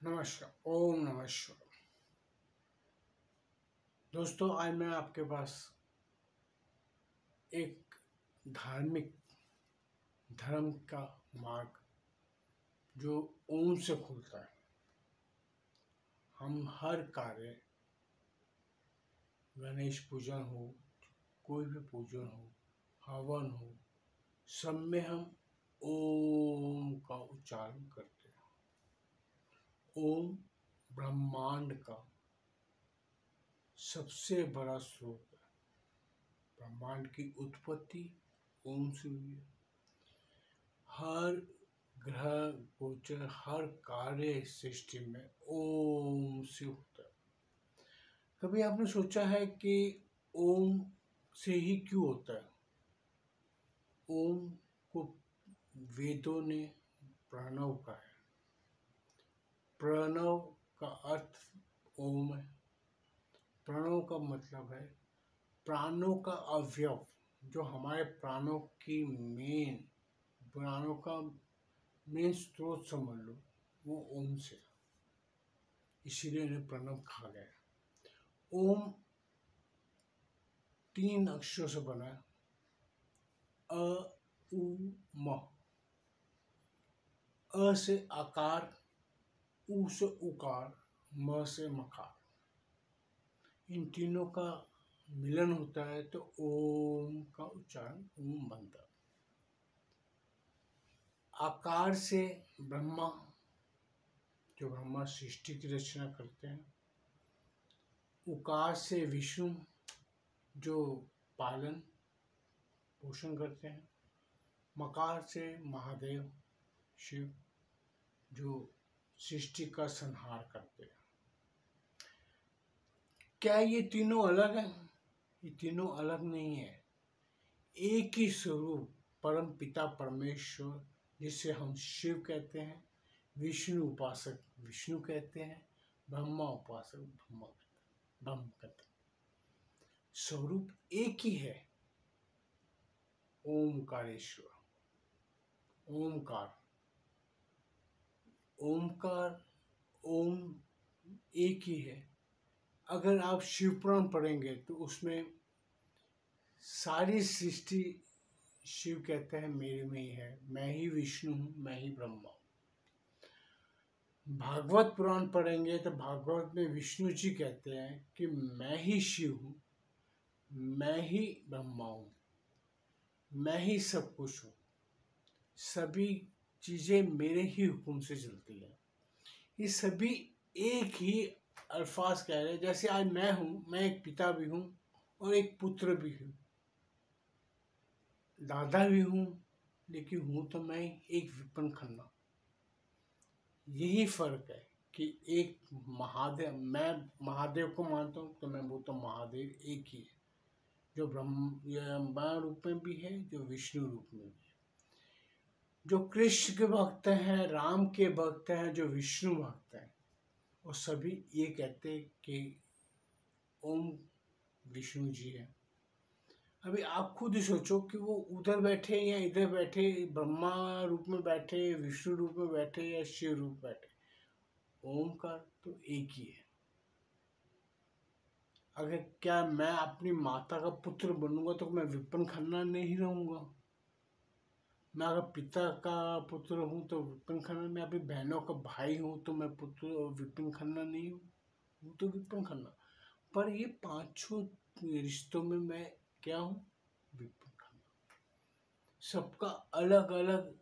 नमस्कार। ओम नमः शिवाय। दोस्तों, आज मैं आपके पास एक धार्मिक धर्म का मार्ग जो ओम से खुलता है। हम हर कार्य, गणेश पूजन हो, कोई भी पूजन हो, हवन हो, सब में हम ओम का उच्चारण करते हैं। ओम ब्रह्मांड का सबसे बड़ा स्रोत है। ब्रह्मांड की उत्पत्ति ओम से हुई है। हर ग्रह गोचर, हर कार्य सृष्टि में ओम से होता है। कभी आपने सोचा है कि ओम से ही क्यों होता है? ओम को वेदों ने प्रणव कहा है। प्रणव का अर्थ ओम है। प्रणव का मतलब है प्राणों का अवयव, जो हमारे प्राणों का मेन स्रोत समझ लो, वो ओम से, इसीलिए इन्हें प्रणव कहा गया है। ओम 3 अक्षरों से बना है। अ उ म। अ से आकार, उ से उकार, म से मकार। इन तीनों का मिलन होता है तो ओम का उच्चारण ओम बनता है। आकार से ब्रह्मा, जो ब्रह्मा सृष्टि की रचना करते हैं। उकार से विष्णु, जो पालन पोषण करते हैं। मकार से महादेव शिव, जो सृष्टि का संहार करते हैं। क्या ये तीनों अलग हैं? ये तीनों अलग नहीं है। एक ही स्वरूप परम पिता परमेश्वर, जिसे हम शिव कहते हैं, विष्णु उपासक विष्णु कहते हैं, ब्रह्मा उपासक ब्रह्म कहते हैं। स्वरूप एक ही है। ओमकारेश्वर, ओमकार, ओमकार, ओम एक ही है। अगर आप शिव पुराण पढ़ेंगे तो उसमें सारी सृष्टि शिव कहते हैं मेरे में ही है, मैं ही विष्णु हूँ, मैं ही ब्रह्मा हूँ। भागवत पुराण पढ़ेंगे तो भागवत में विष्णु जी कहते हैं कि मैं ही शिव हूँ, मैं ही ब्रह्मा हूँ, मैं ही सब कुछ हूँ, सभी चीजें मेरे ही हुक्म से चलती है। ये सभी एक ही अल्फाज कह रहे हैं। जैसे आज मैं हूँ, मैं एक पिता भी हूँ और एक पुत्र भी हूँ, दादा भी हूँ, लेकिन हूँ तो मैं एक विपिन खन्ना। यही फर्क है कि एक महादेव, मैं महादेव को मानता हूँ तो मैं बोलता हूँ महादेव एक ही है, जो ब्रह्मा रूप में भी है, जो विष्णु रूप में भी है। जो कृष्ण के भक्त हैं, राम के भक्त हैं, जो विष्णु भक्त हैं, वो सभी ये कहते हैं कि ओम विष्णु जी है। अभी आप खुद ही सोचो कि वो उधर बैठे या इधर बैठे, ब्रह्मा रूप में बैठे, विष्णु रूप में बैठे या शिव रूप में बैठे, ओमकार तो एक ही है। अगर क्या मैं अपनी माता का पुत्र बनूंगा तो मैं विपिन खन्ना नहीं रहूंगा। मैं अगर पिता का पुत्र हूँ तो विपिन खन्ना, मैं अपनी बहनों का भाई हूँ तो मैं पुत्र विपिन खन्ना नहीं हूँ तो विपिन खन्ना। पर ये पांचों रिश्तों में मैं क्या हूँ? विपिन खन्ना। सबका अलग अलग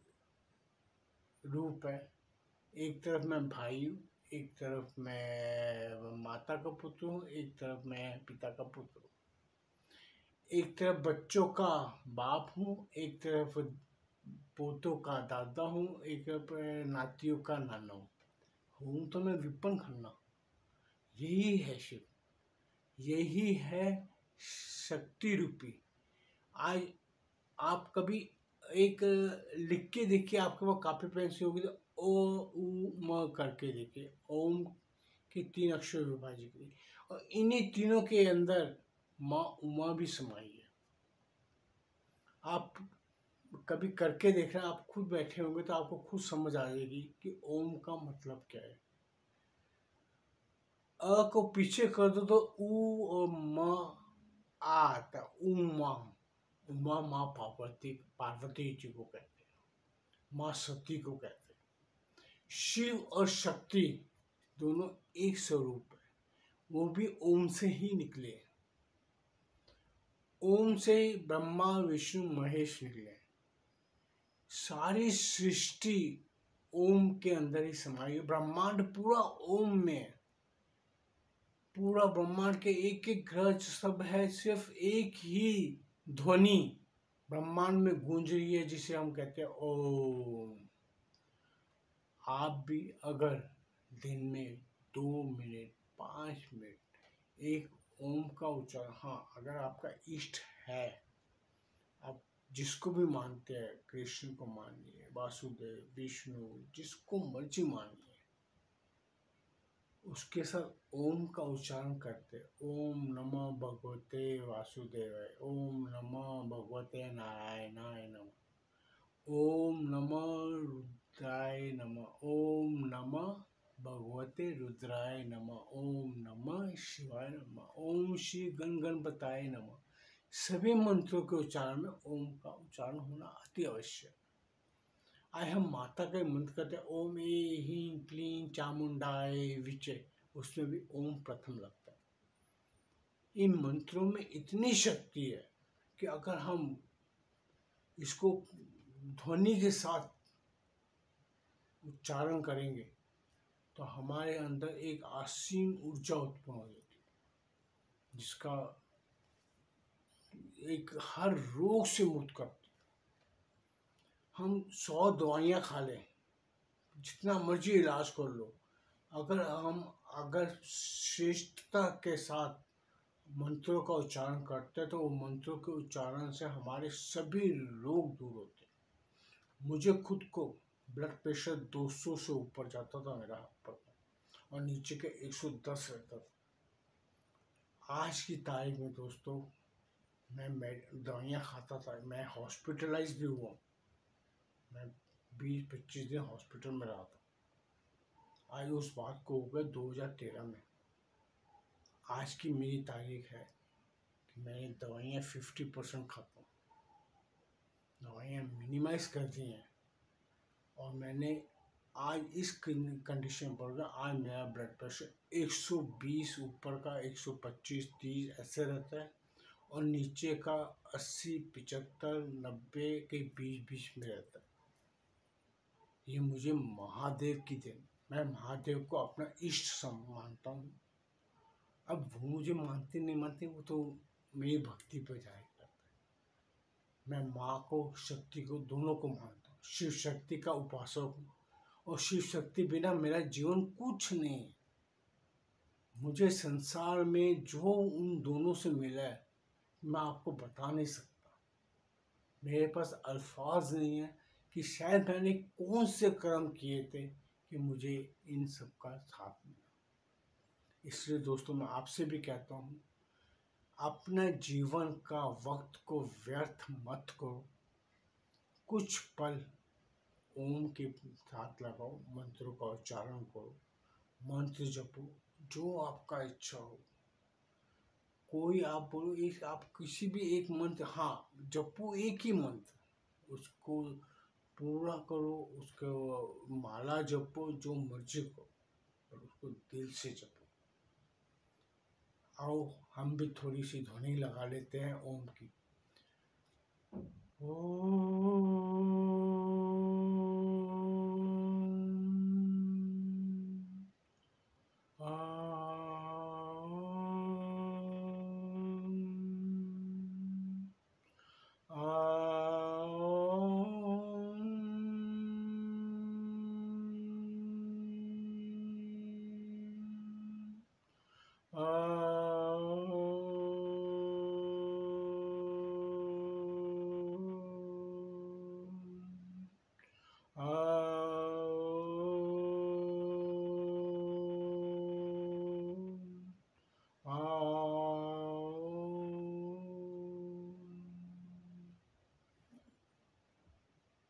रूप है। एक तरफ मैं भाई हूँ, एक तरफ मैं माता का पुत्र हूँ, एक तरफ मैं पिता का पुत्र हूँ। एक तरफ बच्चों का बाप हूँ, एक तरफ पोतों का दादा हूँ, एक तरफ नातियों का नाना हूँ तो मैं विपिन खन्ना। यही है शिव, यही है शक्ति रूपी। आज आप कभी एक लिख के देखिए, आपके पास कॉपी पेंसिल होगी तो ओ उ म करके देखिए, ओम के 3 अक्षर विभाजित करिए, और इन्हीं तीनों के अंदर माँ उमा भी समाई है। आप कभी करके देखना, आप खुद बैठे होंगे तो आपको खुद समझ आ जाएगी कि ओम का मतलब क्या है। अ को पीछे कर दो तो ऊ और म आ आता है, उमा। उमा माँ पार्वती जी को कहते हैं, माँ सती को कहते हैं। शिव और शक्ति दोनों एक स्वरूप है, वो भी ओम से ही निकले। ओम से ही ब्रह्मा विष्णु महेश निकले। सारी सृष्टि ओम के अंदर ही समाई है। ब्रह्मांड पूरा ओम में है। पूरा ब्रह्मांड के एक एक ग्रह सब है, सिर्फ एक ही ध्वनि ब्रह्मांड में गूंज रही है, जिसे हम कहते हैं ओम। आप भी अगर दिन में 2 मिनट 5 मिनट एक ओम का उच्चारण, हाँ अगर आपका इष्ट है, आप जिसको भी मानते हैं, कृष्ण को मानिए, वासुदेव, विष्णु, जिसको मर्जी मानिए, उसके साथ ओम का उच्चारण करते। ओम नमः भगवते वासुदेवाय, ओम नमः भगवते नारायणाय नमः, ओम नमः रुद्राय नमः, ओम नमः भगवते रुद्राय नमः, ओम नमः शिवाय नमः, ओम श्री गणपताय नमः। सभी मंत्रों के उच्चारण में ओम का उच्चारण होना अति आवश्यक। आए हम माता का मंत्र करते हैं, ओम ह्रीं क्लीं चामुंडाय विचे, उसमें भी ओम प्रथम लगता है। इन मंत्रों में इतनी शक्ति है कि अगर हम इसको ध्वनि के साथ उच्चारण करेंगे तो हमारे अंदर एक असीम ऊर्जा उत्पन्न हो जाती है, जिसका एक हर रोग से मुक्त करती है। हम 100 दवाइयाँ खा लें, जितना मर्जी इलाज कर लो, अगर श्रेष्ठता के साथ मंत्रों का उच्चारण करते हैं तो वो मंत्रों के उच्चारण से हमारे सभी रोग दूर होते हैं। मुझे खुद को ब्लड प्रेशर 200 से ऊपर जाता था मेरा पर, और नीचे के 110 रहता था। आज की तारीख में दोस्तों मैं दवाइयाँ खाता था, मैं हॉस्पिटलाइज भी हुआ। मैं 20-25 दिन हॉस्पिटल में रहा था। आज उस बात को हो गया 2013 में। आज की मेरी तारीख है कि मैंने दवाइयाँ 50% खाता हूँ, दवाइयाँ मिनिमाइज कर दी हैं, और मैंने आज इस कंडीशन पर गया। आज मेरा ब्लड प्रेशर 120 ऊपर का 125-30 ऐसे रहता है, और नीचे का 80-75-90 के बीच में रहता है। ये मुझे महादेव की देन। मैं महादेव को अपना इष्ट मानता हूँ। अब वो मुझे मानते नहीं मानते, वो तो मेरी भक्ति पर जाहिर करता है। मैं माँ को, शक्ति को, दोनों को मानता हूँ। शिव शक्ति का उपासक हूँ, और शिव शक्ति बिना मेरा जीवन कुछ नहीं। मुझे संसार में जो उन दोनों से मिला है मैं आपको बता नहीं सकता। मेरे पास अल्फाज नहीं है कि शायद मैंने कौन से कर्म किए थे कि मुझे इन सब का साथ मिला। इसलिए दोस्तों मैं आपसे भी कहता हूँ, अपने जीवन का वक्त को व्यर्थ मत करो। कुछ पल ओम के साथ लगाओ, मंत्रों का उच्चारण करो, मंत्र जपो, जो आपका इच्छा हो। कोई आप बोलो, एक आप किसी भी एक मंत्र, हाँ जपो एक ही मंत्र, उसको पूरा करो, उसको माला जपो, जो मर्जी करो, और उसको दिल से जपो। आओ हम भी थोड़ी सी ध्वनि लगा लेते हैं ओम की।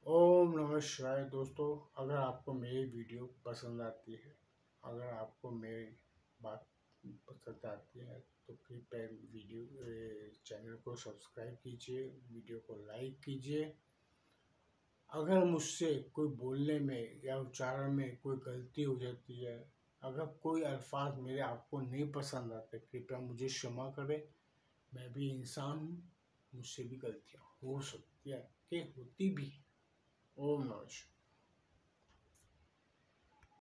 ओम नमः शिवाय। दोस्तों अगर आपको मेरी वीडियो पसंद आती है, अगर आपको मेरी बात पसंद आती है तो कृपया चैनल को सब्सक्राइब कीजिए, वीडियो को लाइक कीजिए। अगर मुझसे कोई बोलने में या उच्चारण में कोई गलती हो जाती है, अगर कोई अल्फाज मेरे आपको नहीं पसंद आते, कृपया मुझे क्षमा करें। मैं भी इंसान हूँ, मुझसे भी गलतियाँ हो सकती है कि होती भी। ओम नमः शिवाय।